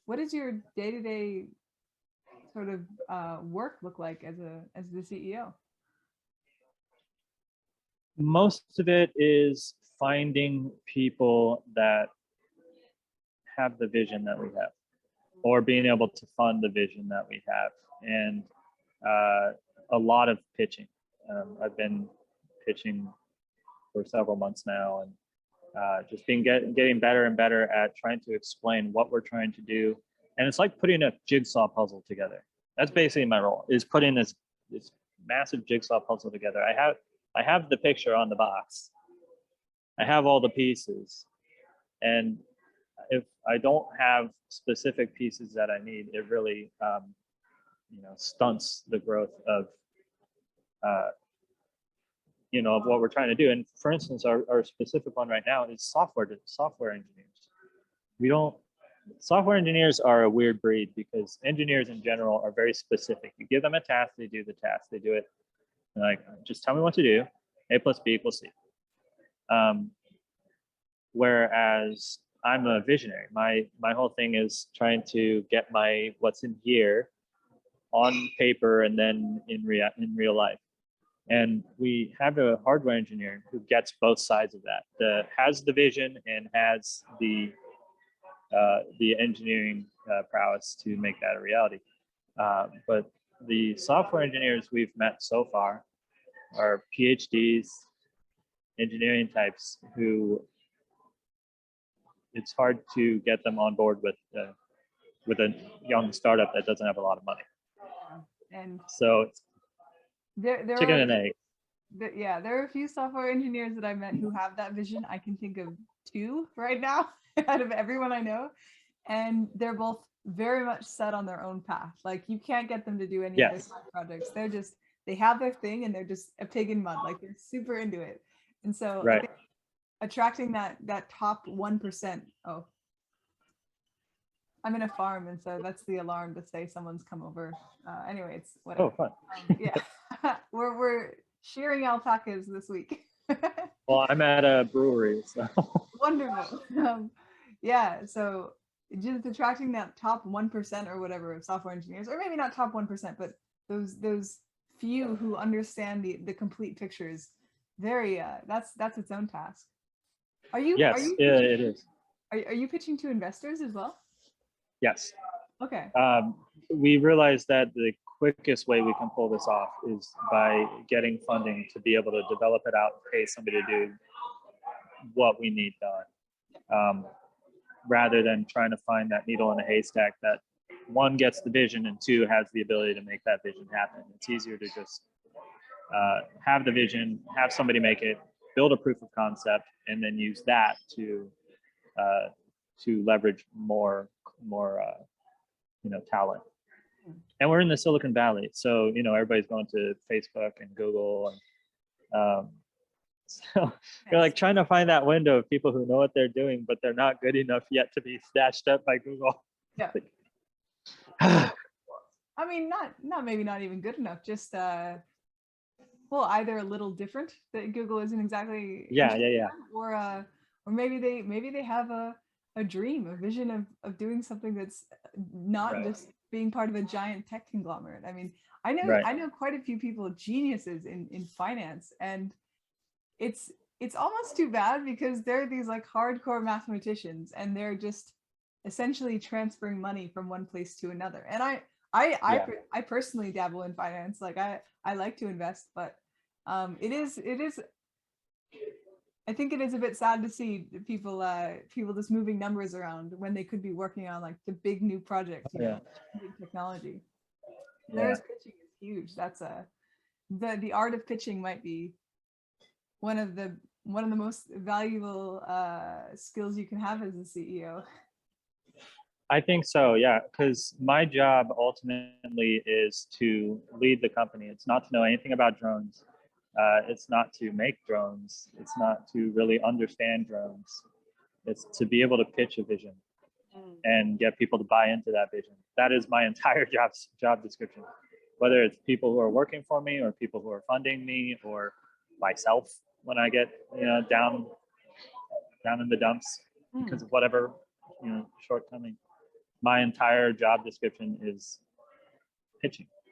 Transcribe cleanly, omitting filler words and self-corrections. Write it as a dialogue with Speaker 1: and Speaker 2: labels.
Speaker 1: what does your day-to-day sort of work look like as the CEO?
Speaker 2: Most of it is finding people that have the vision that we have, or being able to fund the vision that we have, and a lot of pitching. I've been pitching for several months now, and just getting better and better at trying to explain what we're trying to do. And it's like putting a jigsaw puzzle together. That's basically my role, is putting this massive jigsaw puzzle together. I have the picture on the box. I have all the pieces, and if I don't have specific pieces that I need, it really stunts the growth of of what we're trying to do. And for instance, our specific one right now is software engineers. Software engineers are a weird breed, because engineers in general are very specific. You give them a task, they do the task, they do it. Like, just tell me what to do. A plus B equals C. Whereas I'm a visionary. My whole thing is trying to get what's in here on paper and then in real life. And we have a hardware engineer who gets both sides of that, has the vision and has the engineering prowess to make that a reality. But the software engineers we've met so far are PhDs, engineering types, who it's hard to get them on board with a young startup that doesn't have a lot of money.
Speaker 1: And
Speaker 2: so it's
Speaker 1: there
Speaker 2: chicken
Speaker 1: are,
Speaker 2: and egg.
Speaker 1: There are a few software engineers that I met who have that vision. I can think of 2 right now out of everyone I know, and they're both very much set on their own path. Like, you can't get them to do any of their side projects. They have their thing, and they're just a pig in mud. Like, they're super into it. And so
Speaker 2: right.
Speaker 1: I think attracting that top 1%. Oh, I'm in a farm, and so that's the alarm to say someone's come over. Anyway, it's whatever.
Speaker 2: Oh, fun.
Speaker 1: Yeah, we're shearing alpacas this week.
Speaker 2: Well, I'm at a brewery, so
Speaker 1: wonderful. Yeah, so just attracting that top 1% or whatever of software engineers, or maybe not top 1%, but those few who understand the complete picture is very that's its own task.
Speaker 2: Yes, it is.
Speaker 1: Are you pitching to investors as well?
Speaker 2: Yes.
Speaker 1: Okay.
Speaker 2: We realized that the quickest way we can pull this off is by getting funding to be able to develop it out, pay somebody to do what we need done, rather than trying to find that needle in a haystack that, 1, gets the vision, and 2, has the ability to make that vision happen. It's easier to just have the vision, have somebody make it, build a proof of concept, and then use that to leverage more talent. And we're in the Silicon Valley, so everybody's going to Facebook and Google, and so you're like trying to find that window of people who know what they're doing, but they're not good enough yet to be snatched up by Google.
Speaker 1: Yeah. I mean, maybe not even good enough, just either a little different, that Google isn't exactly or maybe they have a dream, a vision of doing something that's not just being part of a giant tech conglomerate. I mean, I know quite a few people, geniuses in finance, and it's almost too bad, because they're these like hardcore mathematicians, and they're just essentially transferring money from one place to another. And I personally dabble in finance. Like, I like to invest, but it is I think it is a bit sad to see people just moving numbers around when they could be working on like the big new project, big technology. There's pitching is huge. That's the art of pitching might be one of the most valuable skills you can have as a CEO.
Speaker 2: I think so, yeah, because my job ultimately is to lead the company. It's not to know anything about drones. It's not to make drones. It's not to really understand drones. It's to be able to pitch a vision and get people to buy into that vision. That is my entire job description. Whether it's people who are working for me, or people who are funding me, or myself when I get down in the dumps because of whatever shortcoming. my entire job description is pitching.